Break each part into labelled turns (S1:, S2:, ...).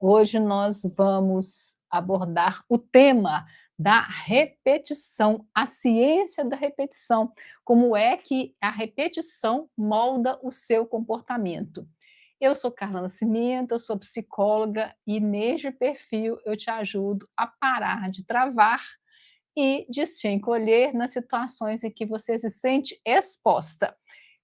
S1: Hoje nós vamos abordar o tema da repetição, a ciência da repetição, como é que a repetição molda o seu comportamento. Eu sou Carla Nascimento, eu sou psicóloga e neste perfil eu te ajudo a parar de travar e de se encolher nas situações em que você se sente exposta.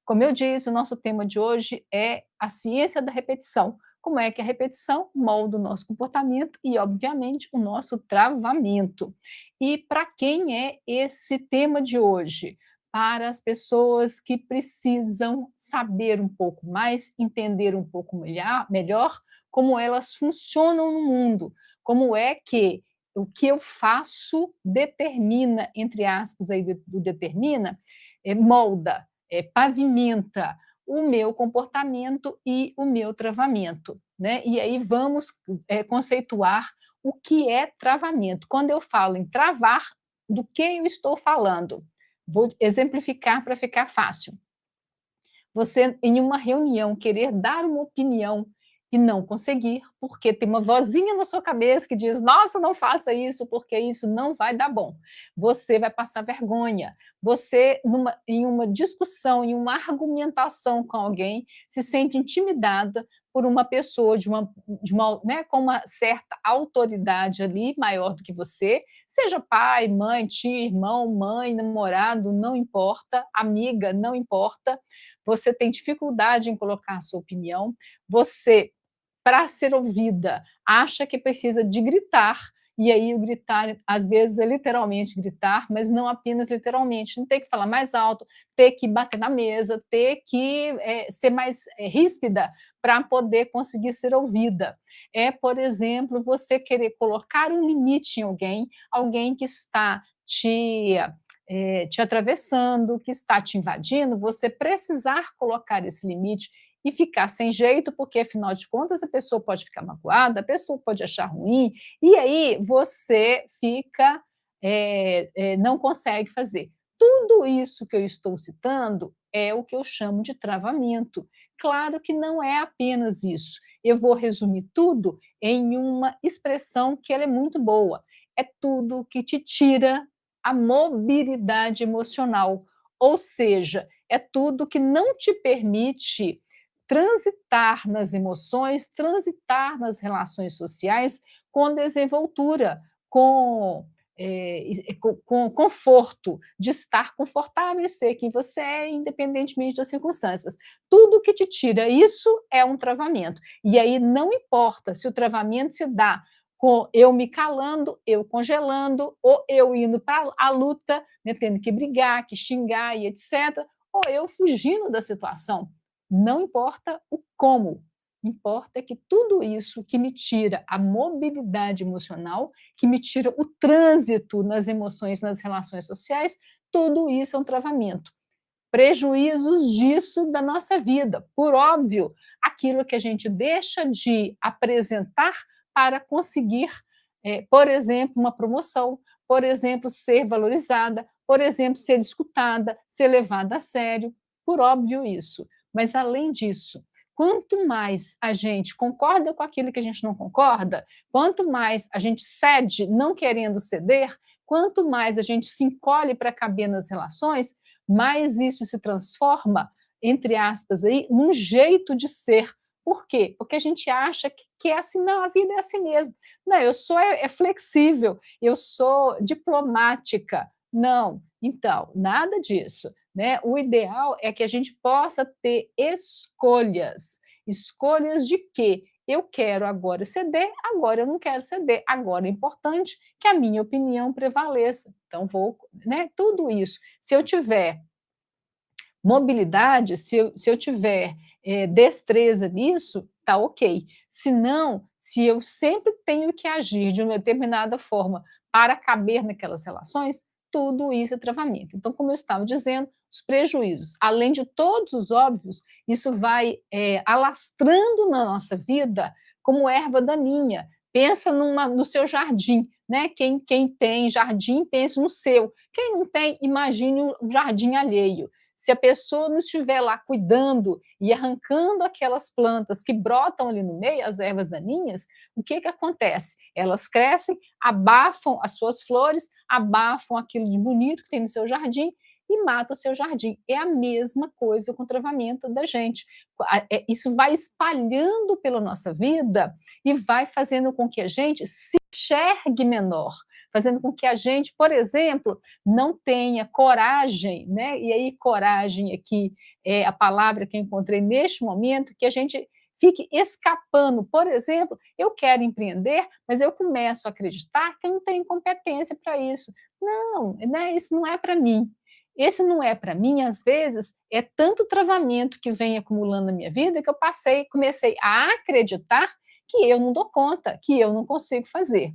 S1: Como eu disse, o nosso tema de hoje é a ciência da repetição. Como é que a repetição molda o nosso comportamento e, obviamente, o nosso travamento. E para quem é esse tema de hoje? Para as pessoas que precisam saber um pouco mais, entender um pouco melhor como elas funcionam no mundo, como é que o que eu faço determina, entre aspas, aí, determina, molda, pavimenta o meu comportamento e o meu travamento, né? E aí vamos conceituar o que é travamento. Quando eu falo em travar, do que eu estou falando? Vou exemplificar para ficar fácil. Você, em uma reunião, querer dar uma opinião e não conseguir, porque tem uma vozinha na sua cabeça que diz: nossa, não faça isso, porque isso não vai dar bom. Você vai passar vergonha. Você, em uma discussão, em uma argumentação com alguém, se sente intimidada por uma pessoa né, com uma certa autoridade ali, maior do que você, seja pai, mãe, tio, irmão, mãe, namorado, não importa, amiga, não importa. Você tem dificuldade em colocar a sua opinião, você, para ser ouvida, acha que precisa de gritar, e aí o gritar, às vezes, é literalmente gritar, mas não apenas literalmente, não tem que falar mais alto, ter que bater na mesa, ter que ser mais ríspida para poder conseguir ser ouvida. É, por exemplo, você querer colocar um limite em alguém que está te atravessando, que está te invadindo, você precisar colocar esse limite e ficar sem jeito, porque afinal de contas a pessoa pode ficar magoada, a pessoa pode achar ruim, e aí você fica, não consegue fazer. Tudo isso que eu estou citando é o que eu chamo de travamento. Claro que não é apenas isso. Eu vou resumir tudo em uma expressão que ela é muito boa. É tudo que te tira a mobilidade emocional, ou seja, é tudo que não te permite transitar nas emoções, transitar nas relações sociais com desenvoltura, com conforto, de estar confortável e ser quem você é, independentemente das circunstâncias. Tudo que te tira isso é um travamento. E aí não importa se o travamento se dá com eu me calando, eu congelando, ou eu indo para a luta, né, tendo que brigar, que xingar e etc., ou eu fugindo da situação. Não importa o como, importa que tudo isso que me tira a mobilidade emocional, que me tira o trânsito nas emoções, nas relações sociais, tudo isso é um travamento. Prejuízos disso da nossa vida. Por óbvio, aquilo que a gente deixa de apresentar para conseguir, por exemplo, uma promoção, por exemplo, ser valorizada, por exemplo, ser escutada, ser levada a sério, por óbvio isso. Mas, além disso, quanto mais a gente concorda com aquilo que a gente não concorda, quanto mais a gente cede não querendo ceder, quanto mais a gente se encolhe para caber nas relações, mais isso se transforma, entre aspas, aí, num jeito de ser. Por quê? Porque a gente acha que é assim, não, a vida é assim mesmo. Não, eu sou flexível, eu sou diplomática. Não, então, nada disso. Né? O ideal é que a gente possa ter escolhas. Escolhas de quê? Eu quero agora ceder, agora eu não quero ceder. Agora é importante que a minha opinião prevaleça. Então, vou, né? Tudo isso. Se eu tiver mobilidade, se eu tiver destreza nisso, tá ok. Se não, se eu sempre tenho que agir de uma determinada forma para caber naquelas relações, tudo isso é travamento. Então, como eu estava dizendo, os prejuízos, além de todos os óbvios, isso vai alastrando na nossa vida como erva daninha. Pensa no seu jardim, né? Quem tem jardim, pense no seu. Quem não tem, imagine o jardim alheio. Se a pessoa não estiver lá cuidando e arrancando aquelas plantas que brotam ali no meio, as ervas daninhas, o que acontece? Elas crescem, abafam as suas flores, abafam aquilo de bonito que tem no seu jardim e mata o seu jardim. É a mesma coisa com o travamento da gente. Isso vai espalhando pela nossa vida e vai fazendo com que a gente se enxergue menor, fazendo com que a gente, por exemplo, não tenha coragem, né? E aí coragem aqui é a palavra que eu encontrei neste momento, que a gente fique escapando. Por exemplo, eu quero empreender, mas eu começo a acreditar que eu não tenho competência para isso. Não, né? Isso não é para mim. Esse não é para mim, às vezes, é tanto travamento que vem acumulando na minha vida que eu comecei a acreditar que eu não dou conta, que eu não consigo fazer.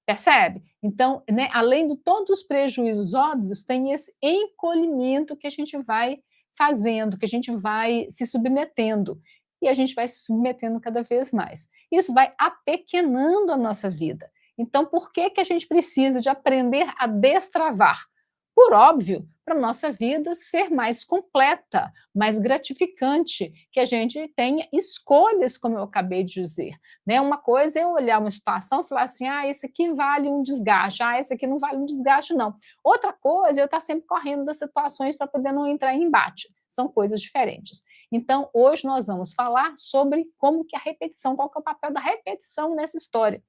S1: Percebe? Então, né, além de todos os prejuízos óbvios, tem esse encolhimento que a gente vai fazendo, que a gente vai se submetendo. E a gente vai se submetendo cada vez mais. Isso vai apequenando a nossa vida. Então, por que a gente precisa de aprender a destravar? Por óbvio, para a nossa vida ser mais completa, mais gratificante, que a gente tenha escolhas, como eu acabei de dizer. Né? Uma coisa é eu olhar uma situação e falar assim, esse aqui vale um desgaste, esse aqui não vale um desgaste, não. Outra coisa é eu estar sempre correndo das situações para poder não entrar em embate. São coisas diferentes. Então, hoje nós vamos falar sobre como que a repetição, qual que é o papel da repetição nessa história.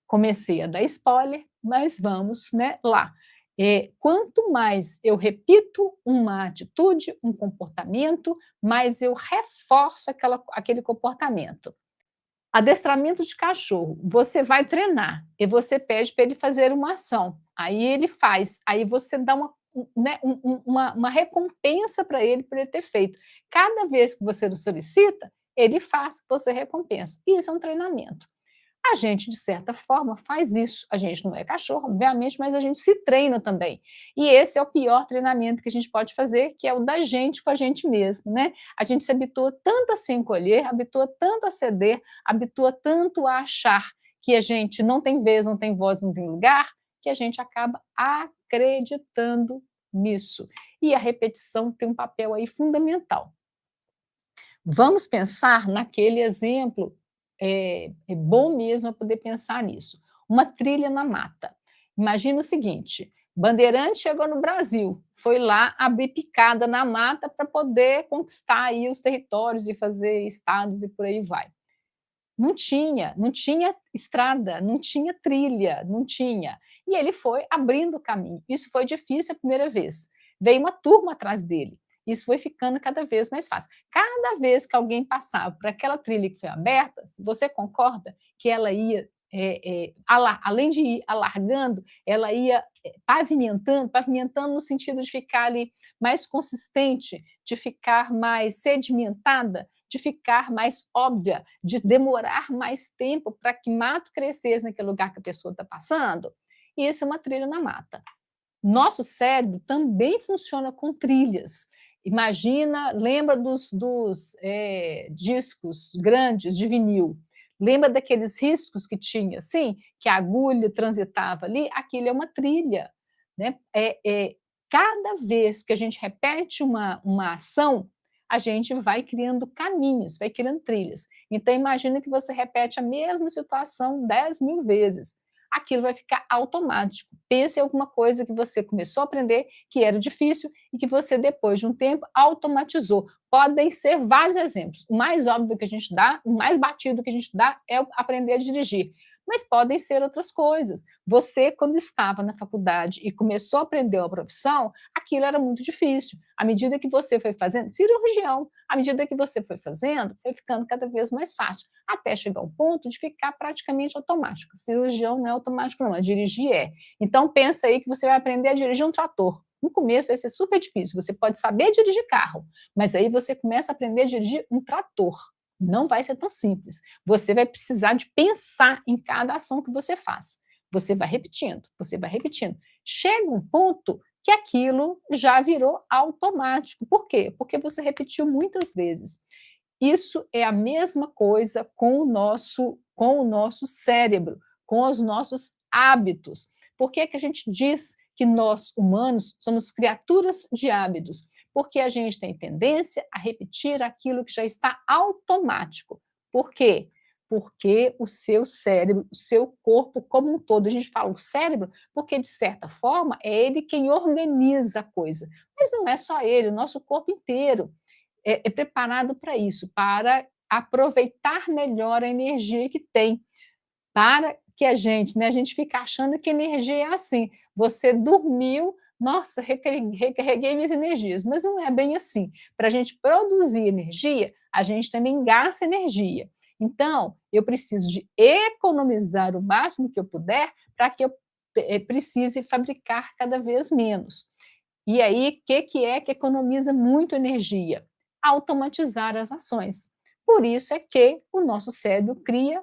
S1: Comecei a dar spoiler, mas vamos, né, lá. Quanto mais eu repito uma atitude, um comportamento, mais eu reforço aquele comportamento. Adestramento de cachorro, você vai treinar e você pede para ele fazer uma ação, aí ele faz, aí você dá né, uma recompensa para ele por ele ter feito. Cada vez que você o solicita, ele faz, você recompensa. Isso é um treinamento. A gente, de certa forma, faz isso. A gente não é cachorro, obviamente, mas a gente se treina também. E esse é o pior treinamento que a gente pode fazer, que é o da gente com a gente mesmo, né? A gente se habitua tanto a se encolher, habitua tanto a ceder, habitua tanto a achar que a gente não tem vez, não tem voz, não tem lugar, que a gente acaba acreditando nisso. E a repetição tem um papel aí fundamental. Vamos pensar naquele exemplo, é bom mesmo poder pensar nisso. Uma trilha na mata. Imagina o seguinte: Bandeirante chegou no Brasil, foi lá abrir picada na mata para poder conquistar aí os territórios e fazer estados e por aí vai. Não tinha estrada, não tinha trilha, não tinha. E ele foi abrindo o caminho. Isso foi difícil a primeira vez. Veio uma turma atrás dele. Isso foi ficando cada vez mais fácil. Cada vez que alguém passava por aquela trilha que foi aberta, você concorda que ela ia, além de ir alargando, ela ia pavimentando no sentido de ficar ali mais consistente, de ficar mais sedimentada, de ficar mais óbvia, de demorar mais tempo para que mato crescesse naquele lugar que a pessoa está passando. E isso é uma trilha na mata. Nosso cérebro também funciona com trilhas. Imagina, lembra dos discos grandes de vinil. Lembra daqueles riscos que tinha, assim, que a agulha transitava ali? Aquilo é uma trilha. Né? Cada vez que a gente repete uma ação, a gente vai criando caminhos, vai criando trilhas. Então, imagina que você repete a mesma situação 10.000 vezes. Aquilo vai ficar automático. Pense em alguma coisa que você começou a aprender que era difícil e que você, depois de um tempo, automatizou. Podem ser vários exemplos. O mais óbvio que a gente dá, o mais batido que a gente dá é aprender a dirigir. Mas podem ser outras coisas. Você, quando estava na faculdade e começou a aprender uma profissão, aquilo era muito difícil. À medida que você foi fazendo, cirurgião, à medida que você foi fazendo, foi ficando cada vez mais fácil, até chegar ao ponto de ficar praticamente automático. Cirurgião não é automático, não, dirigir é. Então, pensa aí que você vai aprender a dirigir um trator. No começo vai ser super difícil, você pode saber dirigir carro, mas aí você começa a aprender a dirigir um trator. Não vai ser tão simples. Você vai precisar de pensar em cada ação que você faz. Você vai repetindo, você vai repetindo. Chega um ponto que aquilo já virou automático. Por quê? Porque você repetiu muitas vezes. Isso é a mesma coisa com o nosso cérebro, com os nossos hábitos. Por que a gente diz que nós, humanos, somos criaturas de hábitos, porque a gente tem tendência a repetir aquilo que já está automático. Por quê? Porque o seu cérebro, o seu corpo como um todo, a gente fala o cérebro porque, de certa forma, é ele quem organiza a coisa. Mas não é só ele, o nosso corpo inteiro é preparado para isso, para aproveitar melhor a energia que tem, para que a gente fica achando que energia é assim, você dormiu, nossa, recarreguei minhas energias, mas não é bem assim. Para a gente produzir energia, a gente também gasta energia. Então, eu preciso de economizar o máximo que eu puder para que eu precise fabricar cada vez menos. E aí, o que é que economiza muito energia? Automatizar as ações. Por isso é que o nosso cérebro cria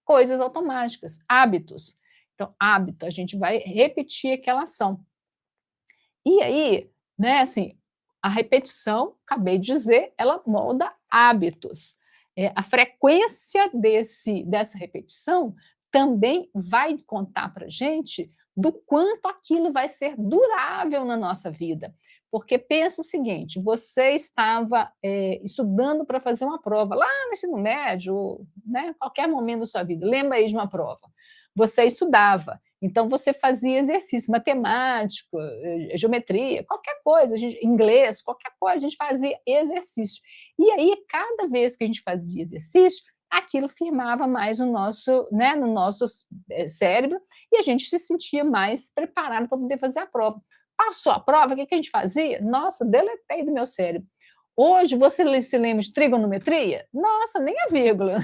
S1: coisas automáticas, hábitos. Então, hábito, a gente vai repetir aquela ação. E aí, né, assim, a repetição, acabei de dizer, ela molda hábitos. A frequência dessa repetição também vai contar para a gente do quanto aquilo vai ser durável na nossa vida. Porque pensa o seguinte: você estava estudando para fazer uma prova lá no ensino médio, né, qualquer momento da sua vida, lembra aí de uma prova. Você estudava, então você fazia exercício matemático, geometria, qualquer coisa, inglês, qualquer coisa, a gente fazia exercício. E aí, cada vez que a gente fazia exercício, aquilo firmava mais no nosso cérebro e a gente se sentia mais preparado para poder fazer a prova. Passou a prova, o que a gente fazia? Nossa, deletei do meu cérebro. Hoje, você se lembra de trigonometria? Nossa, nem a vírgula.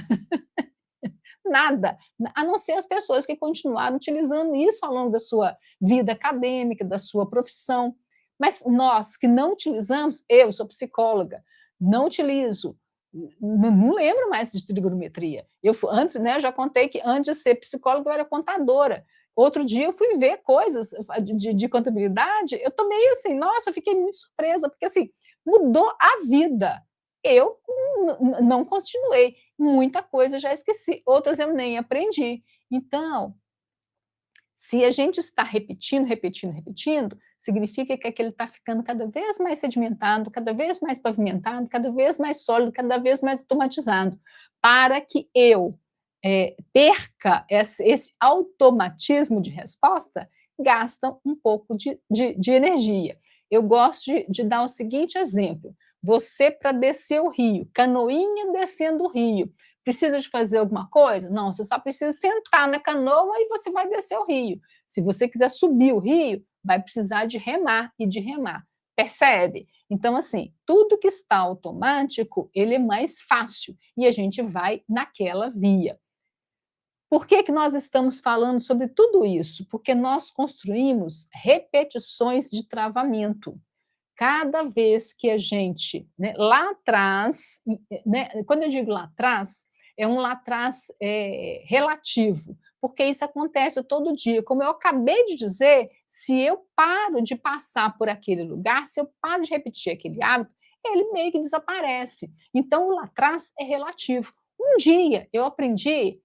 S1: Nada, a não ser as pessoas que continuaram utilizando isso ao longo da sua vida acadêmica, da sua profissão. Mas nós que não utilizamos, eu sou psicóloga, não utilizo, não lembro mais de trigonometria. Antes, né, já contei que antes de ser psicóloga eu era contadora. Outro dia eu fui ver coisas de contabilidade, eu tomei assim, nossa, eu fiquei muito surpresa, porque assim, mudou a vida. Eu não continuei. Muita coisa eu já esqueci, outras eu nem aprendi. Então, se a gente está repetindo, repetindo, repetindo, significa que aquele está ficando cada vez mais sedimentado, cada vez mais pavimentado, cada vez mais sólido, cada vez mais automatizado, para que eu perca esse automatismo de resposta, gasta um pouco de energia. Eu gosto de dar o seguinte exemplo: você, para descer o rio, canoinha descendo o rio, precisa de fazer alguma coisa? Não, você só precisa sentar na canoa e você vai descer o rio. Se você quiser subir o rio, vai precisar de remar e de remar. Percebe? Então, assim, tudo que está automático, ele é mais fácil e a gente vai naquela via. Por que nós estamos falando sobre tudo isso? Porque nós construímos repetições de travamento. Cada vez que a gente, né, lá atrás, né, quando eu digo lá atrás, é um lá atrás relativo, porque isso acontece todo dia. Como eu acabei de dizer, se eu paro de passar por aquele lugar, se eu paro de repetir aquele hábito, ele meio que desaparece. Então, o lá atrás é relativo. Um dia eu aprendi,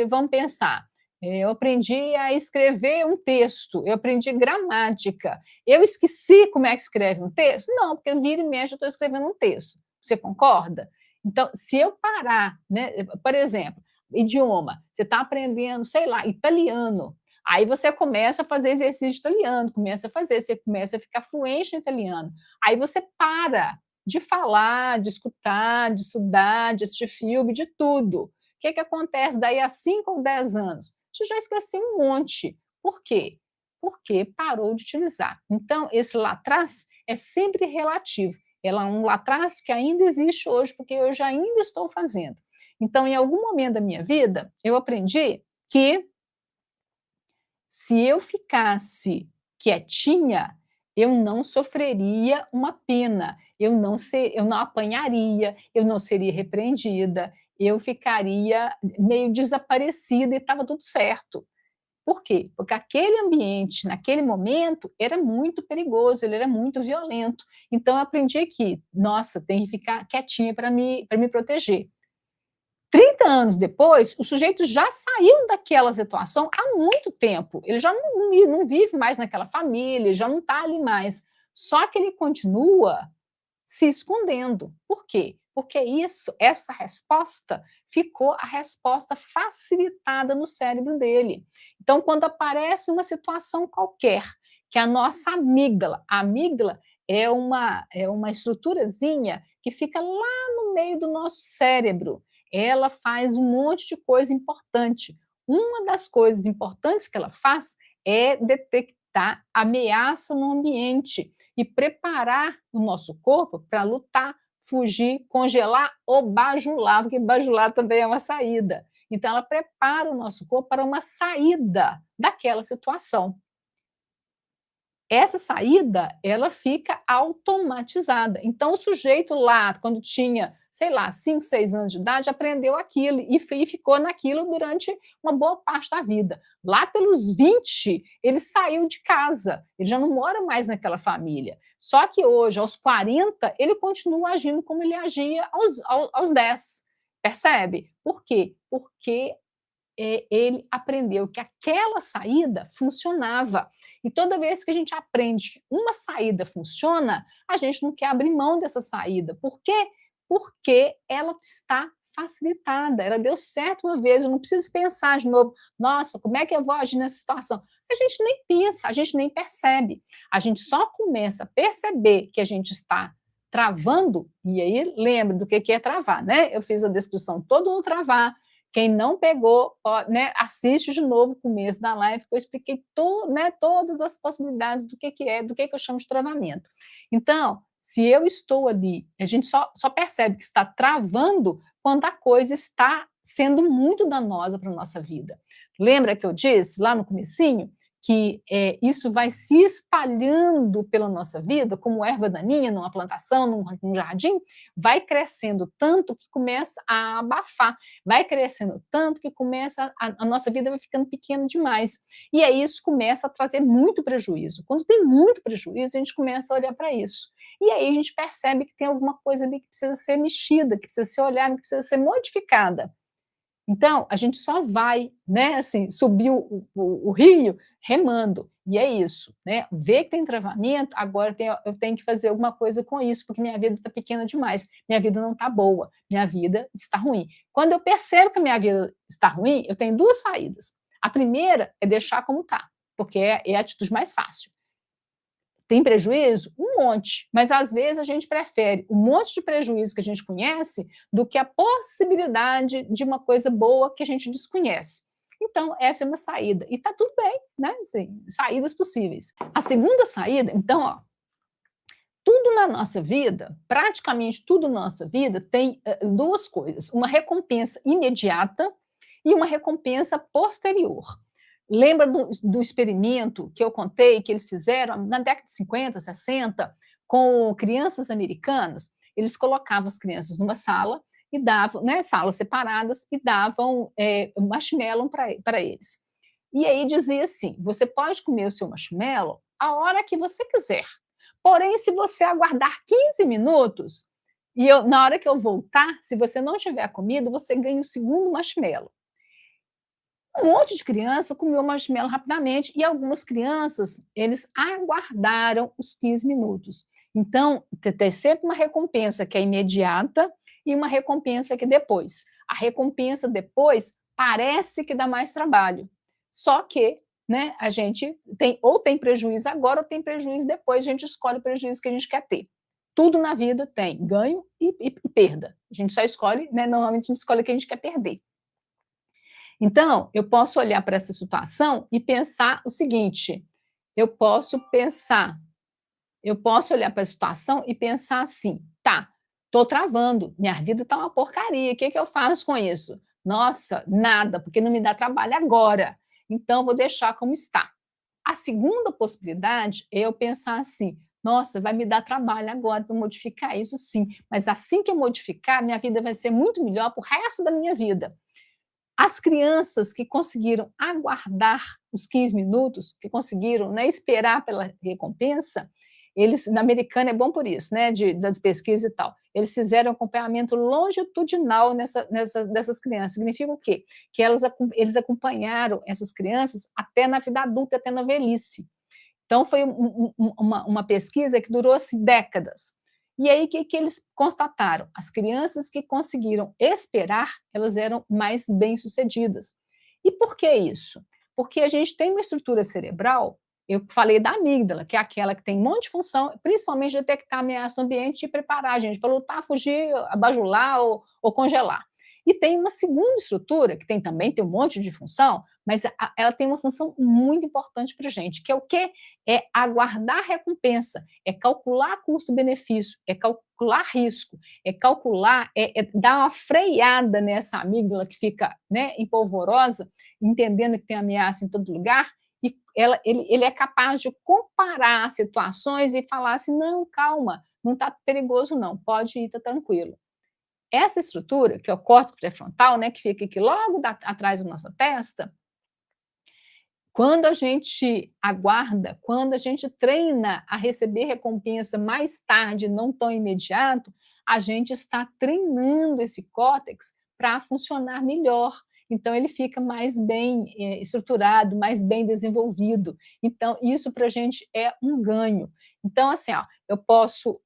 S1: vamos pensar, eu aprendi a escrever um texto, eu aprendi gramática. Eu esqueci como é que escreve um texto? Não, porque vira e mexe eu estou escrevendo um texto. Você concorda? Então, se eu parar, né, por exemplo, idioma, você está aprendendo, sei lá, italiano, aí você começa a fazer exercício de italiano, você começa a ficar fluente no italiano. Aí você para de falar, de escutar, de estudar, de assistir filme, de tudo. O que acontece daí a 5 ou 10 anos? Você já esqueceu um monte. Por quê? Porque parou de utilizar. Então, esse lá atrás é sempre relativo. Ela é um lá atrás que ainda existe hoje, porque eu já ainda estou fazendo. Então, em algum momento da minha vida, eu aprendi que se eu ficasse quietinha, eu não sofreria uma pena, eu não apanharia, eu não seria repreendida, eu ficaria meio desaparecida e estava tudo certo. Por quê? Porque aquele ambiente, naquele momento, era muito perigoso, ele era muito violento. Então eu aprendi que, nossa, tem que ficar quietinha para me proteger. 30 anos depois, o sujeito já saiu daquela situação há muito tempo. Ele já não vive mais naquela família, já não está ali mais. Só que ele continua se escondendo. Por quê? Porque essa resposta ficou a resposta facilitada no cérebro dele. Então, quando aparece uma situação qualquer, que a nossa a amígdala é uma estruturazinha que fica lá no meio do nosso cérebro. Ela faz um monte de coisa importante. Uma das coisas importantes que ela faz é detectar ameaça no ambiente e preparar o nosso corpo para lutar, fugir, congelar ou bajular, porque bajular também é uma saída. Então, ela prepara o nosso corpo para uma saída daquela situação. Essa saída, ela fica automatizada. Então, o sujeito lá, quando tinha, sei lá, 5, 6 anos de idade, aprendeu aquilo e ficou naquilo durante uma boa parte da vida. Lá pelos 20, ele saiu de casa, ele já não mora mais naquela família. Só que hoje, aos 40, ele continua agindo como ele agia aos 10. Percebe? Por quê? Porque ele aprendeu que aquela saída funcionava. E toda vez que a gente aprende que uma saída funciona, a gente não quer abrir mão dessa saída. Por quê? Porque ela está facilitada, ela deu certo uma vez, eu não preciso pensar de novo, nossa, como é que eu vou agir nessa situação? A gente nem pensa, a gente nem percebe. A gente só começa a perceber que a gente está travando, e aí lembra do que é travar, né? Eu fiz a descrição todo no travar. Quem não pegou, né, assiste de novo o começo da live, que eu expliquei né, todas as possibilidades do que é, do que eu chamo de travamento. Então, se eu estou ali, a gente só percebe que está travando quando a coisa está sendo muito danosa para a nossa vida. Lembra que eu disse lá no comecinho que isso vai se espalhando pela nossa vida, como erva daninha numa plantação, num jardim, vai crescendo tanto que começa a abafar, vai crescendo tanto que começa a nossa vida vai ficando pequena demais. E aí isso começa a trazer muito prejuízo. Quando tem muito prejuízo, a gente começa a olhar para isso. E aí a gente percebe que tem alguma coisa ali que precisa ser mexida, que precisa ser olhada, que precisa ser modificada. Então, a gente só vai, né, assim, subir o rio remando, e é isso, né? Ver que tem travamento, agora eu tenho que fazer alguma coisa com isso, porque minha vida está pequena demais, minha vida não está boa, minha vida está ruim. Quando eu percebo que a minha vida está ruim, eu tenho duas saídas. A primeira é deixar como está, porque é a atitude mais fácil. Tem prejuízo? Um monte, mas às vezes a gente prefere um monte de prejuízo que a gente conhece do que a possibilidade de uma coisa boa que a gente desconhece. Então, essa é uma saída. E está tudo bem, né? Assim, saídas possíveis. A segunda saída, então, ó, tudo na nossa vida, praticamente tudo na nossa vida, tem duas coisas: uma recompensa imediata e uma recompensa posterior. Lembra do experimento que eu contei que eles fizeram na década de 50, 60, com crianças americanas? Eles colocavam as crianças numa sala e davam, né, salas separadas, e davam marshmallow para eles. E aí dizia assim: você pode comer o seu marshmallow a hora que você quiser. Porém, se você aguardar 15 minutos, na hora que eu voltar, se você não tiver comido, você ganha o segundo marshmallow. Um monte de criança comeu marshmallow rapidamente e algumas crianças, eles aguardaram os 15 minutos. Então, tem sempre uma recompensa que é imediata e uma recompensa que é depois. A recompensa depois parece que dá mais trabalho, só que, né, a gente tem prejuízo agora ou tem prejuízo depois, a gente escolhe o prejuízo que a gente quer ter. Tudo na vida tem ganho e perda. A gente só escolhe, né, normalmente a gente escolhe o que a gente quer perder. Então, eu posso olhar para essa situação e pensar o seguinte: eu posso olhar para a situação e pensar assim, tá, estou travando, minha vida está uma porcaria, o que eu faço com isso? Nossa, nada, porque não me dá trabalho agora, então vou deixar como está. A segunda possibilidade é eu pensar assim, nossa, vai me dar trabalho agora para modificar isso sim, mas assim que eu modificar, minha vida vai ser muito melhor para o resto da minha vida. As crianças que conseguiram aguardar os 15 minutos, que conseguiram, né, esperar pela recompensa, eles, na americana é bom por isso, né, das pesquisas e tal, eles fizeram acompanhamento longitudinal dessas crianças. Significa o quê? Que eles acompanharam essas crianças até na vida adulta, até na velhice. Então, foi uma pesquisa que durou assim, décadas. E aí, o que eles constataram? As crianças que conseguiram esperar, elas eram mais bem-sucedidas. E por que isso? Porque a gente tem uma estrutura cerebral, eu falei da amígdala, que é aquela que tem um monte de função, principalmente detectar ameaça no ambiente e preparar a gente para lutar, fugir, abajular ou congelar. E tem uma segunda estrutura, que também tem um monte de função, mas ela tem uma função muito importante para a gente, que é o quê? É aguardar recompensa, é calcular custo-benefício, é calcular risco, é calcular, é dar uma freada nessa amígdala que fica, né, empolvorosa, entendendo que tem ameaça em todo lugar, e ele é capaz de comparar situações e falar assim, não, calma, não está perigoso não, pode ir, está tranquilo. Essa estrutura, que é o córtex pré-frontal, né, que fica aqui logo atrás da nossa testa, quando a gente aguarda, quando a gente treina a receber recompensa mais tarde, não tão imediato, a gente está treinando esse córtex para funcionar melhor. Então, ele fica mais bem estruturado, mais bem desenvolvido. Então, isso para a gente é um ganho. Então, assim, ó, eu posso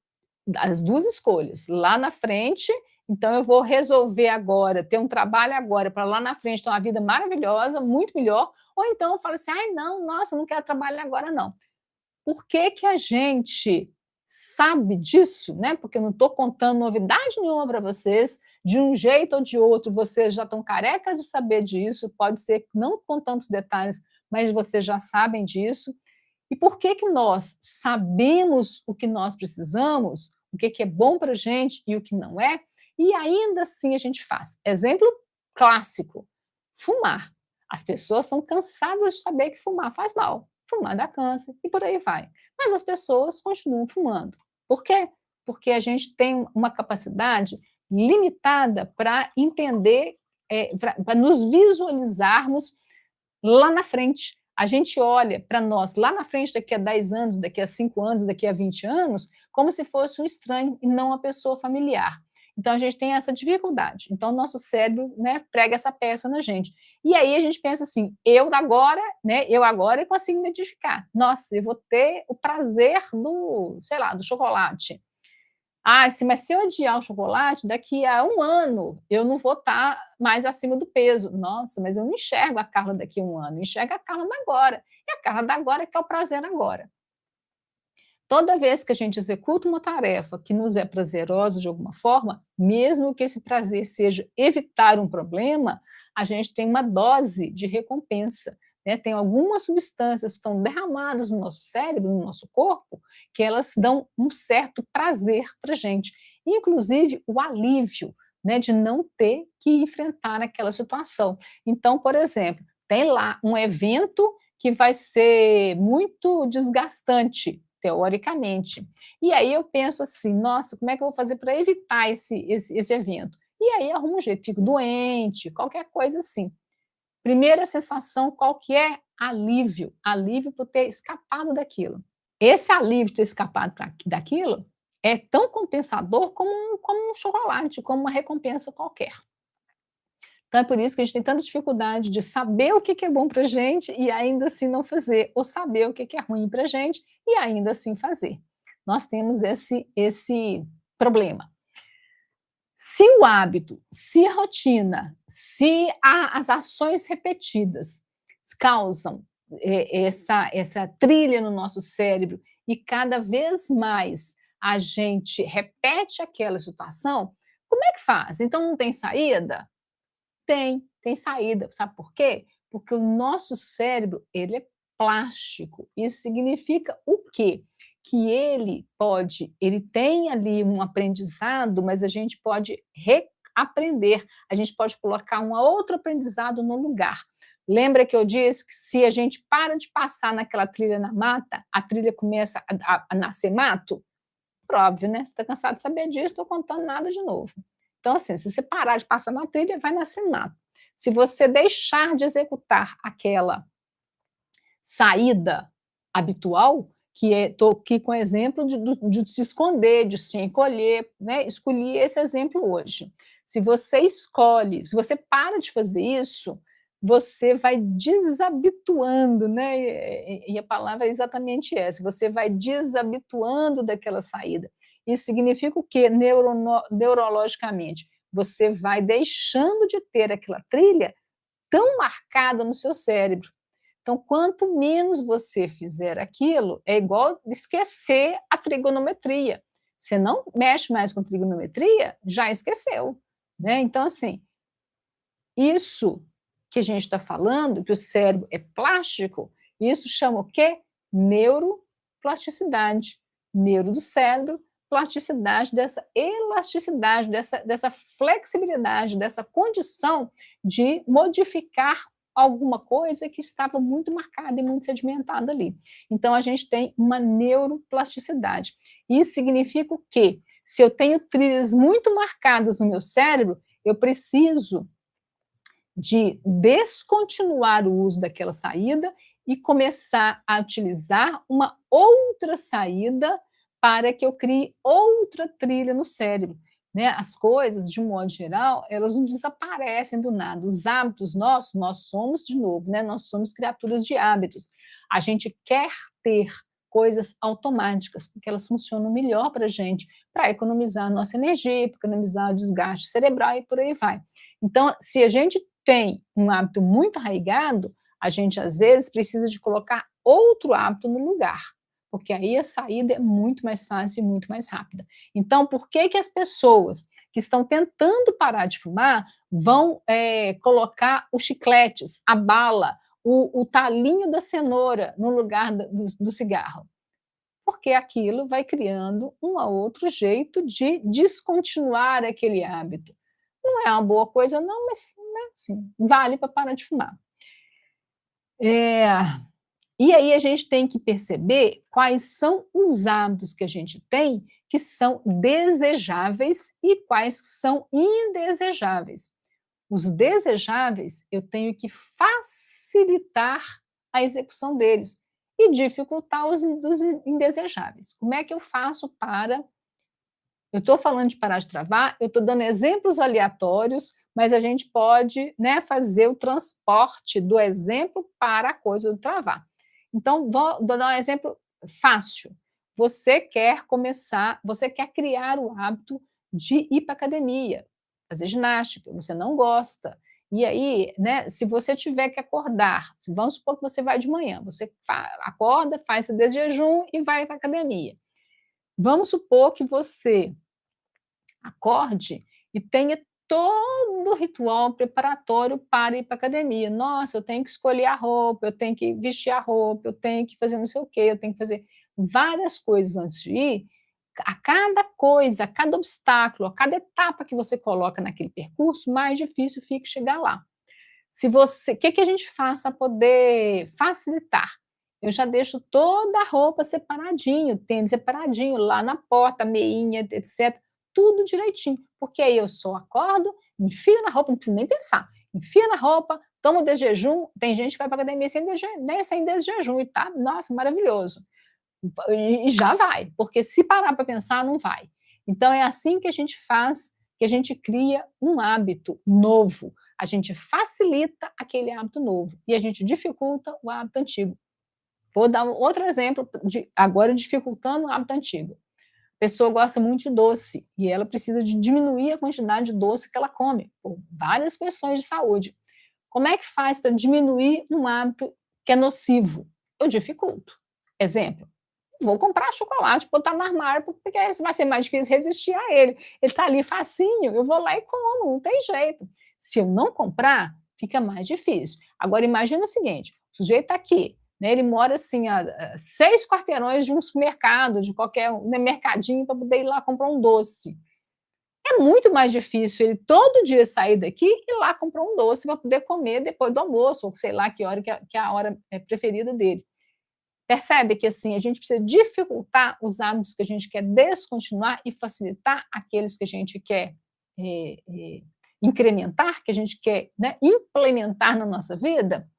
S1: as duas escolhas. Lá na frente, então eu vou resolver agora, ter um trabalho agora, para lá na frente ter uma vida maravilhosa, muito melhor, ou então eu falo assim: "Ai, não, nossa, não quero trabalhar agora não". Por que que a gente sabe disso, né, porque eu não estou contando novidade nenhuma para vocês, de um jeito ou de outro vocês já estão carecas de saber disso, pode ser que não com tantos detalhes, mas vocês já sabem disso. E por que que nós sabemos o que nós precisamos, o que que é bom para a gente e o que não é, e ainda assim a gente faz? Exemplo clássico: fumar. As pessoas estão cansadas de saber que fumar faz mal, fumar dá câncer e por aí vai. Mas as pessoas continuam fumando. Por quê? Porque a gente tem uma capacidade limitada para entender, para nos visualizarmos lá na frente. A gente olha para nós lá na frente, daqui a 10 anos, daqui a 5 anos, daqui a 20 anos, como se fosse um estranho e não uma pessoa familiar. Então, a gente tem essa dificuldade. Então, o nosso cérebro, né, prega essa peça na gente. E aí a gente pensa assim, eu agora consigo identificar. Nossa, eu vou ter o prazer do, sei lá, do chocolate. Ah, mas se eu adiar o chocolate, daqui a 1 ano eu não vou estar mais acima do peso. Nossa, mas eu não enxergo a Carla daqui a 1 ano, eu enxergo a Carla da agora. E a Carla da agora que é o prazer agora. Toda vez que a gente executa uma tarefa que nos é prazerosa de alguma forma, mesmo que esse prazer seja evitar um problema, a gente tem uma dose de recompensa, né? Tem algumas substâncias que estão derramadas no nosso cérebro, no nosso corpo, que elas dão um certo prazer para a gente, inclusive o alívio, né, de não ter que enfrentar aquela situação. Então, por exemplo, tem lá um evento que vai ser muito desgastante, teoricamente. E aí eu penso assim, nossa, como é que eu vou fazer para evitar esse evento? E aí arrumo um jeito, fico doente, qualquer coisa assim. Primeira sensação, qual que é? Alívio. Alívio por ter escapado daquilo. Esse alívio de ter escapado daquilo é tão compensador como um chocolate, como uma recompensa qualquer. Então é por isso que a gente tem tanta dificuldade de saber o que é bom para a gente e ainda assim não fazer, ou saber o que é ruim para a gente e ainda assim fazer. Nós temos esse problema. Se o hábito, se a rotina, se as ações repetidas causam essa trilha no nosso cérebro e cada vez mais a gente repete aquela situação, como é que faz? Então não tem saída? Tem saída. Sabe por quê? Porque o nosso cérebro, ele é plástico. Isso significa o quê? Que ele tem ali um aprendizado, mas a gente pode reaprender, a gente pode colocar um outro aprendizado no lugar. Lembra que eu disse que se a gente para de passar naquela trilha na mata, a trilha começa a nascer mato? Óbvio, né? Você está cansado de saber disso, estou contando nada de novo. Então, assim, se você parar de passar na trilha, vai nascer mato. Se você deixar de executar aquela saída habitual, que estou aqui com o exemplo de se esconder, de se encolher, né? Escolhi esse exemplo hoje. Se você escolhe, se você para de fazer isso, você vai desabituando, né? E a palavra é exatamente essa, você vai desabituando daquela saída. Isso significa o quê? Neurologicamente, você vai deixando de ter aquela trilha tão marcada no seu cérebro. Então, quanto menos você fizer aquilo, é igual esquecer a trigonometria. Você não mexe mais com trigonometria, já esqueceu, né? Então, assim, isso que a gente está falando, que o cérebro é plástico, isso chama o quê? Neuroplasticidade. Neuro do cérebro, plasticidade, dessa elasticidade, dessa flexibilidade, dessa condição de modificar alguma coisa que estava muito marcada e muito sedimentada ali. Então, a gente tem uma neuroplasticidade. Isso significa o quê? Se eu tenho trilhas muito marcadas no meu cérebro, eu preciso de descontinuar o uso daquela saída e começar a utilizar uma outra saída para que eu crie outra trilha no cérebro. Né? As coisas, de um modo geral, elas não desaparecem do nada. Os hábitos nossos, nós somos, de novo, né? Nós somos criaturas de hábitos. A gente quer ter coisas automáticas, porque elas funcionam melhor para a gente, para economizar a nossa energia, para economizar o desgaste cerebral e por aí vai. Então, se a gente tem um hábito muito arraigado, a gente às vezes precisa de colocar outro hábito no lugar, porque aí a saída é muito mais fácil e muito mais rápida. Então, por que que as pessoas que estão tentando parar de fumar vão colocar os chicletes, a bala, o talinho da cenoura no lugar do cigarro? Porque aquilo vai criando um outro jeito de descontinuar aquele hábito. Não é uma boa coisa, não, mas né, assim, vale para parar de fumar. E aí a gente tem que perceber quais são os hábitos que a gente tem que são desejáveis e quais são indesejáveis. Os desejáveis, eu tenho que facilitar a execução deles e dificultar os indesejáveis. Como é que eu faço para... Eu estou falando de parar de travar, eu estou dando exemplos aleatórios, mas a gente pode, né, fazer o transporte do exemplo para a coisa do travar. Então, vou dar um exemplo fácil. Você quer começar, você quer criar o hábito de ir para a academia, fazer ginástica, você não gosta. E aí, né, se você tiver que acordar, vamos supor que você vai de manhã, você acorda, faz seu desjejum e vai para a academia. Vamos supor que você acorde e tenha todo o ritual preparatório para ir para a academia. Nossa, eu tenho que escolher a roupa, eu tenho que vestir a roupa, eu tenho que fazer não sei o quê, eu tenho que fazer várias coisas antes de ir. A cada coisa, a cada obstáculo, a cada etapa que você coloca naquele percurso, mais difícil fica chegar lá. Se você, o que que a gente faz para poder facilitar? Eu já deixo toda a roupa separadinho, tênis separadinho, lá na porta, meinha, etc. Tudo direitinho, porque aí eu só acordo, enfio na roupa, não preciso nem pensar, enfio na roupa, tomo de jejum, tem gente que vai para a academia sem jejum, e tá, nossa, maravilhoso. E já vai, porque se parar para pensar, não vai. Então é assim que a gente faz, que a gente cria um hábito novo. A gente facilita aquele hábito novo e a gente dificulta o hábito antigo. Vou dar outro exemplo, agora dificultando o hábito antigo. A pessoa gosta muito de doce e ela precisa de diminuir a quantidade de doce que ela come, por várias questões de saúde. Como é que faz para diminuir um hábito que é nocivo? Eu dificulto. Exemplo, vou comprar chocolate, botar no armário, porque vai ser mais difícil resistir a ele. Ele está ali facinho, eu vou lá e como, não tem jeito. Se eu não comprar, fica mais difícil. Agora, imagina o seguinte, o sujeito está aqui, né, ele mora assim a 6 quarteirões de um supermercado, de qualquer mercadinho, para poder ir lá comprar um doce. É muito mais difícil ele todo dia sair daqui e ir lá comprar um doce para poder comer depois do almoço, ou sei lá que hora que é a hora preferida dele. Percebe que assim a gente precisa dificultar os hábitos que a gente quer descontinuar e facilitar aqueles que a gente quer incrementar, que a gente quer, né, implementar na nossa vida?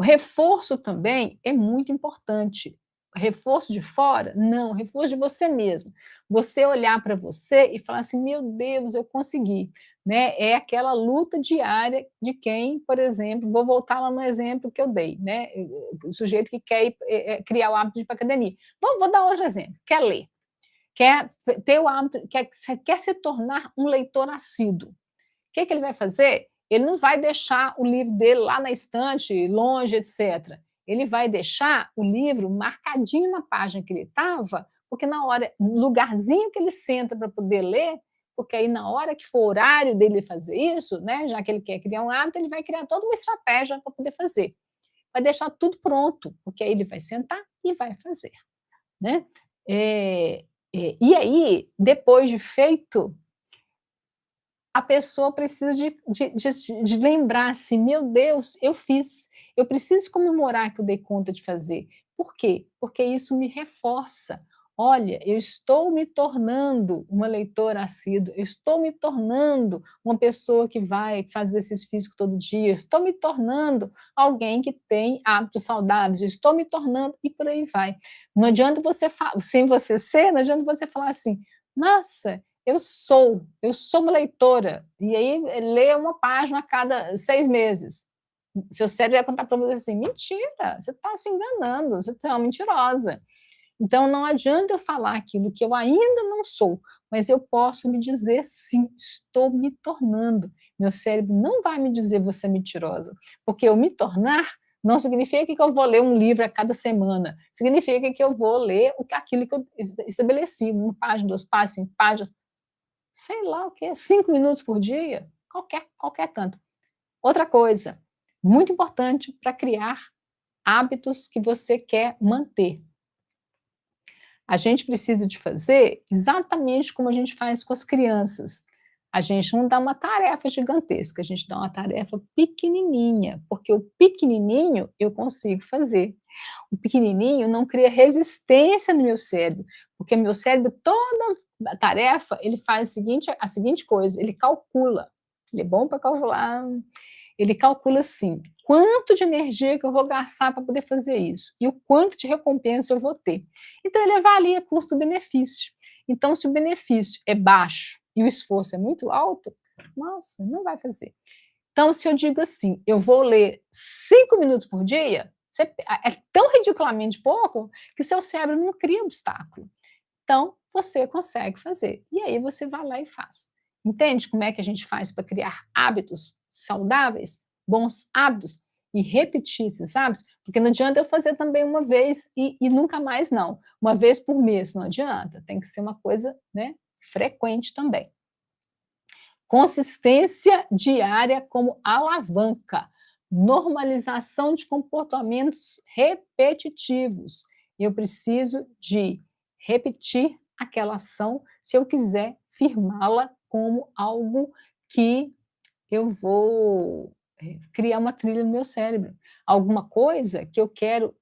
S1: O reforço também é muito importante. Reforço de fora? Não, reforço de você mesmo. Você olhar para você e falar assim: "Meu Deus, eu consegui", né. É aquela luta diária de quem, por exemplo, vou voltar lá no exemplo que eu dei, né, o sujeito que quer ir, criar o hábito de ir para academia. Vou dar outro exemplo, quer ler, quer ter o hábito, quer se tornar um leitor assíduo. Que ele vai fazer? Ele não vai deixar o livro dele lá na estante, longe, etc. Ele vai deixar o livro marcadinho na página que ele estava, porque na hora, no lugarzinho que ele senta para poder ler, porque aí na hora que for o horário dele fazer isso, né, já que ele quer criar um hábito, ele vai criar toda uma estratégia para poder fazer. Vai deixar tudo pronto, porque aí ele vai sentar e vai fazer, né? Eh, e aí, depois de feito, a pessoa precisa de lembrar assim: "Meu Deus, eu fiz, eu preciso comemorar que eu dei conta de fazer". Por quê? Porque isso me reforça. "Olha, eu estou me tornando uma leitora assídua, eu estou me tornando uma pessoa que vai fazer exercício físico todo dia, eu estou me tornando alguém que tem hábitos saudáveis, eu estou me tornando", e por aí vai. Não adianta você sem você ser, não adianta você falar assim: "Nossa, eu sou uma leitora", e aí lê uma página a cada 6 meses. Seu cérebro vai contar para você assim: "Mentira, você está se enganando, você é uma mentirosa". Então não adianta eu falar aquilo que eu ainda não sou, mas eu posso me dizer sim, estou me tornando. Meu cérebro não vai me dizer: "Você é mentirosa", porque eu me tornar não significa que eu vou ler um livro a cada semana, significa que eu vou ler aquilo que eu estabeleci, 1 página, 2 páginas, 5 páginas, sei lá o quê, 5 minutos por dia, qualquer tanto. Outra coisa, muito importante para criar hábitos que você quer manter. A gente precisa de fazer exatamente como a gente faz com as crianças. A gente não dá uma tarefa gigantesca, a gente dá uma tarefa pequenininha, porque o pequenininho eu consigo fazer. O pequenininho não cria resistência no meu cérebro, porque meu cérebro, toda tarefa, ele faz a seguinte coisa, ele calcula. Ele é bom para calcular. Ele calcula assim: quanto de energia que eu vou gastar para poder fazer isso e o quanto de recompensa eu vou ter. Então ele avalia custo-benefício. Então, se o benefício é baixo e o esforço é muito alto, nossa, não vai fazer. Então, se eu digo assim: eu vou ler 5 minutos por dia, é tão ridiculamente pouco que seu cérebro não cria obstáculo. Então, você consegue fazer. E aí você vai lá e faz. Entende como é que a gente faz para criar hábitos saudáveis, bons hábitos, e repetir esses hábitos? Porque não adianta eu fazer também uma vez e nunca mais, não. Uma vez por mês, não adianta. Tem que ser uma coisa, né, frequente também. Consistência diária como alavanca. Normalização de comportamentos repetitivos. Eu preciso de repetir aquela ação se eu quiser firmá-la como algo que eu vou criar uma trilha no meu cérebro. Alguma coisa que eu quero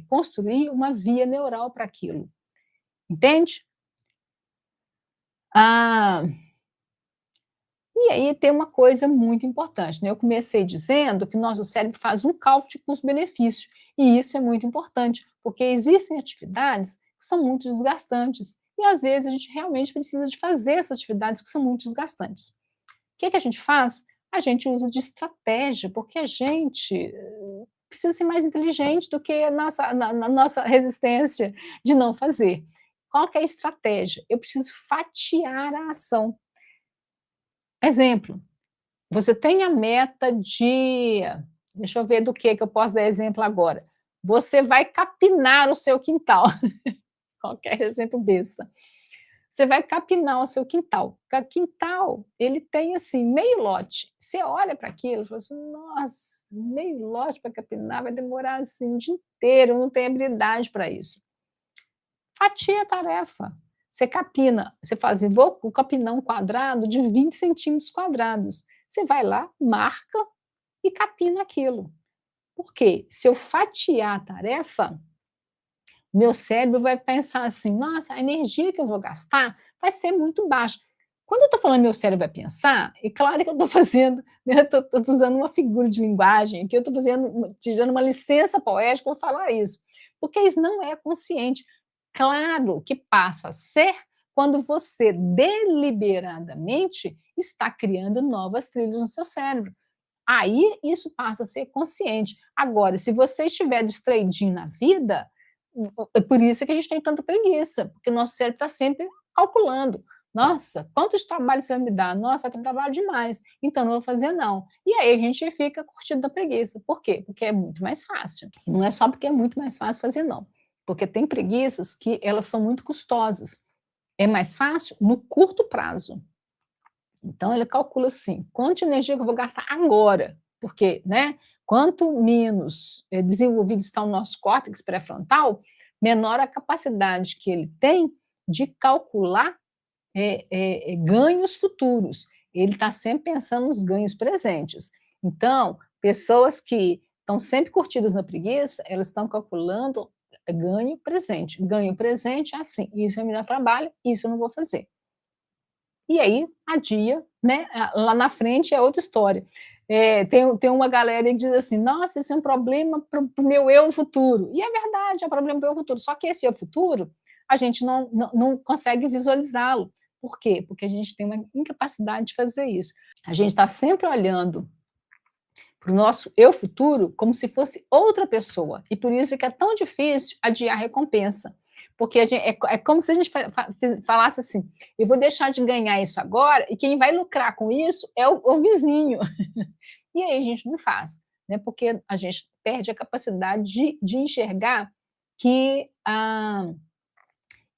S1: construir uma via neural para aquilo. Entende? Ah, E aí tem uma coisa muito importante, né, eu comecei dizendo que nosso cérebro faz um cálculo de custo-benefício, e isso é muito importante, porque existem atividades que são muito desgastantes, e às vezes a gente realmente precisa de fazer essas atividades que são muito desgastantes. O que a gente faz? A gente usa de estratégia, porque a gente precisa ser mais inteligente do que a nossa resistência de não fazer. Qual que é a estratégia? Eu preciso fatiar a ação. Exemplo: você tem a meta de, deixa eu ver do que eu posso dar exemplo agora. Você vai capinar o seu quintal, qualquer exemplo besta. Você vai capinar o seu quintal. O quintal, ele tem assim meio lote. Você olha para aquilo e fala assim: "Nossa, meio lote para capinar vai demorar assim o dia inteiro, eu não tenho habilidade para isso". Fatia a tarefa. Você capina, você faz assim: "Vou capinar um quadrado de 20 centímetros quadrados". Você vai lá, marca e capina aquilo. Por quê? Se eu fatiar a tarefa, meu cérebro vai pensar assim: "Nossa, a energia que eu vou gastar vai ser muito baixa". Quando eu estou falando meu cérebro vai pensar, é claro que eu estou fazendo, né, estou usando uma figura de linguagem, que eu estou fazendo, te dando uma licença poética para falar isso, porque isso não é consciente. Claro que passa a ser quando você deliberadamente está criando novas trilhas no seu cérebro. Aí isso passa a ser consciente. Agora, se você estiver distraidinho na vida, é por isso que a gente tem tanta preguiça, porque o nosso cérebro está sempre calculando. Nossa, quantos trabalhos você vai me dar? Nossa, vai ter trabalho demais, então não vou fazer não. E aí a gente fica curtindo a preguiça. Por quê? Porque é muito mais fácil. E não é só porque é muito mais fácil fazer não, porque tem preguiças que elas são muito custosas. É mais fácil no curto prazo. Então ele calcula assim, quanta energia que eu vou gastar agora, porque, né, quanto menos desenvolvido está o nosso córtex pré-frontal, menor a capacidade que ele tem de calcular ganhos futuros. Ele está sempre pensando nos ganhos presentes. Então, pessoas que estão sempre curtidas na preguiça, elas estão calculando ganho presente. Ganho presente é assim, isso é me dar trabalho, isso eu não vou fazer. E aí adia, né, lá na frente é outra história. Tem uma galera que diz assim: "Nossa, isso é um problema para o meu eu futuro", e é verdade, é um problema para o eu futuro, só que esse eu futuro, a gente não consegue visualizá-lo. Por quê? Porque a gente tem uma incapacidade de fazer isso. A gente está sempre olhando para o nosso eu futuro como se fosse outra pessoa, e por isso que é tão difícil adiar a recompensa, porque é como se a gente falasse assim: eu vou deixar de ganhar isso agora, e quem vai lucrar com isso é o vizinho. E aí a gente não faz, né? Porque a gente perde a capacidade de enxergar que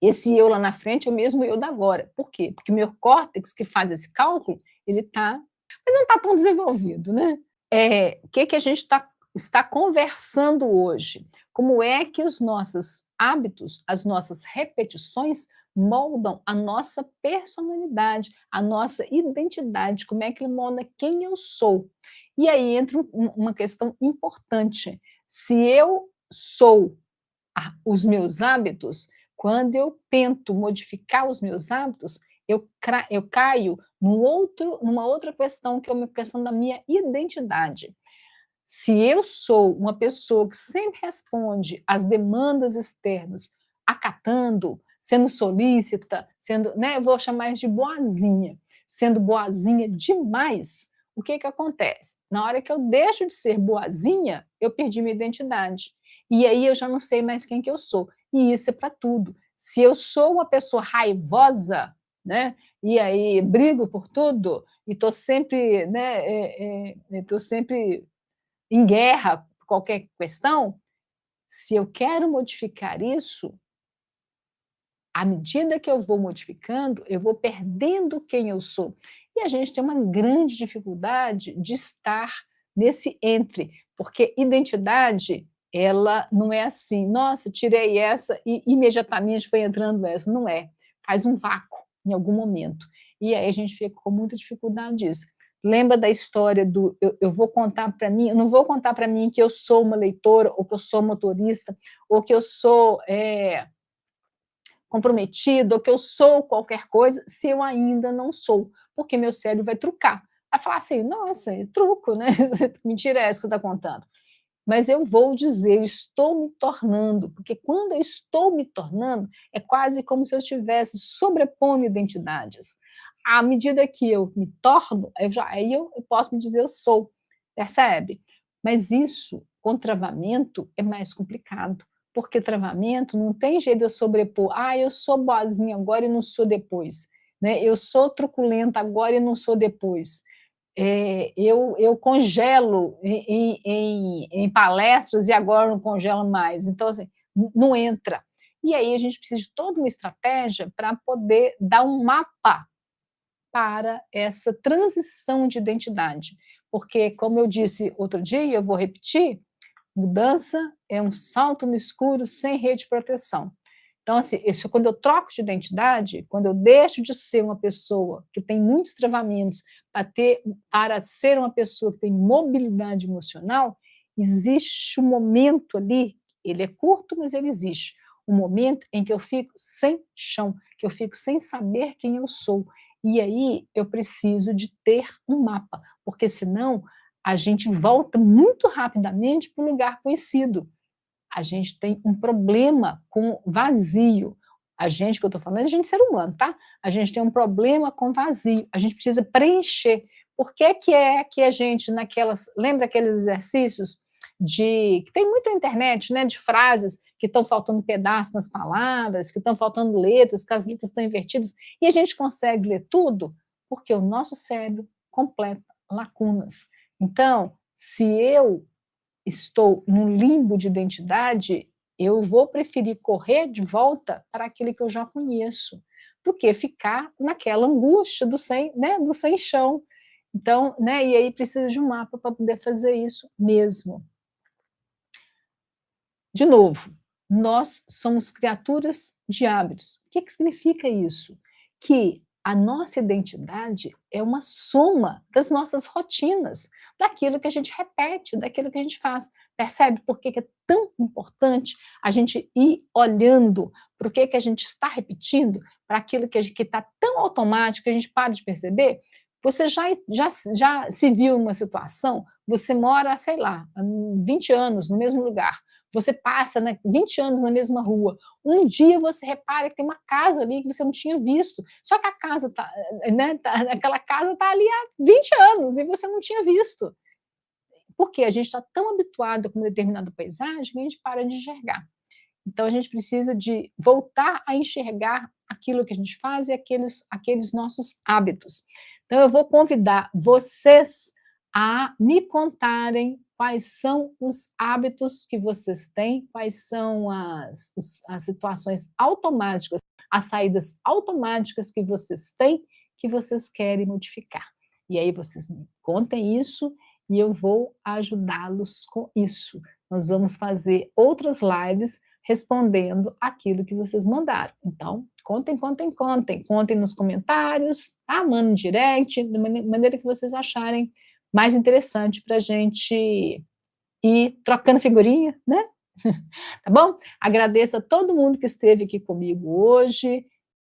S1: esse eu lá na frente é o mesmo eu da agora. Por quê? Porque o meu córtex, que faz esse cálculo, ele está, mas não está tão desenvolvido, né? Que a gente está conversando hoje? Como é que os nossos hábitos, as nossas repetições moldam a nossa personalidade, a nossa identidade? Como é que ele molda quem eu sou? E aí entra uma questão importante. Se eu sou os meus hábitos, quando eu tento modificar os meus hábitos, eu caio numa outra questão, que é uma questão da minha identidade. Se eu sou uma pessoa que sempre responde às demandas externas, acatando, sendo solícita, sendo, né, eu vou chamar isso de boazinha, sendo boazinha demais, o que acontece? Na hora que eu deixo de ser boazinha, eu perdi minha identidade. E aí eu já não sei mais quem que eu sou. E isso é para tudo. Se eu sou uma pessoa raivosa, né, e aí brigo por tudo, e estou sempre, né, estou sempre em guerra por qualquer questão, se eu quero modificar isso, à medida que eu vou modificando, eu vou perdendo quem eu sou. E a gente tem uma grande dificuldade de estar nesse entre, porque identidade, ela não é assim: "Nossa, tirei essa e imediatamente foi entrando essa", não é. Faz um vácuo em algum momento. E aí a gente fica com muita dificuldade disso. Lembra da história do eu vou contar para mim, eu não vou contar para mim que eu sou uma leitora, ou que eu sou motorista, ou que eu sou, comprometido, ou que eu sou qualquer coisa, se eu ainda não sou, porque meu cérebro vai trucar. Vai falar assim: "Nossa, é truco, né? Mentira é essa que você está contando?". Mas eu vou dizer: "Estou me tornando", porque quando eu estou me tornando, é quase como se eu estivesse sobrepondo identidades. À medida que eu me torno, eu posso me dizer: "Eu sou", percebe? Mas isso, com travamento, é mais complicado, porque travamento não tem jeito de eu sobrepor: "Ah, eu sou boazinha agora e não sou depois", né, "Eu sou truculenta agora e não sou depois". Eu congelo em palestras e agora não congelo mais. Então, assim, não entra. E aí a gente precisa de toda uma estratégia para poder dar um mapa para essa transição de identidade. Porque, como eu disse outro dia, eu vou repetir, mudança é um salto no escuro sem rede de proteção. Então, assim, isso, quando eu troco de identidade, quando eu deixo de ser uma pessoa que tem muitos travamentos para ser uma pessoa que tem mobilidade emocional, existe um momento ali, ele é curto, mas ele existe, um momento em que eu fico sem chão, que eu fico sem saber quem eu sou. E aí eu preciso de ter um mapa, porque senão a gente volta muito rapidamente para o lugar conhecido. A gente tem um problema com vazio. A gente, que eu estou falando, a gente ser humano, tá? A gente tem um problema com vazio, a gente precisa preencher. Por que que é que a gente, lembra aqueles exercícios que tem muito na internet, né, de frases que estão faltando pedaço nas palavras, que estão faltando letras, que as letras estão invertidas, e a gente consegue ler tudo? Porque o nosso cérebro completa lacunas. Então, se eu estou num limbo de identidade, eu vou preferir correr de volta para aquele que eu já conheço, do que ficar naquela angústia do sem chão. Então, né, e aí precisa de um mapa para poder fazer isso mesmo. De novo, nós somos criaturas de hábitos. O que significa isso? Que a nossa identidade é uma soma das nossas rotinas, daquilo que a gente repete, daquilo que a gente faz. Percebe por que é tão importante a gente ir olhando para o que a gente está repetindo, para aquilo que está tão automático que a gente para de perceber? Você já se viu numa situação, você mora, sei lá, há 20 anos no mesmo lugar, você passa, né, 20 anos na mesma rua, um dia você repara que tem uma casa ali que você não tinha visto, só que a casa né, aquela casa está ali há 20 anos e você não tinha visto. Porque a gente está tão habituado com uma determinada paisagem que a gente para de enxergar. Então a gente precisa de voltar a enxergar aquilo que a gente faz e aqueles nossos hábitos. Então eu vou convidar vocês a me contarem quais são os hábitos que vocês têm, quais são as situações automáticas, as saídas automáticas que vocês têm, que vocês querem modificar. E aí vocês me contem isso e eu vou ajudá-los com isso. Nós vamos fazer outras lives respondendo aquilo que vocês mandaram. Então, contem, contem, contem. Contem nos comentários, tá? Mandem direct, da maneira que vocês acharem mais interessante para a gente ir trocando figurinha, né? Tá bom? Agradeço a todo mundo que esteve aqui comigo hoje.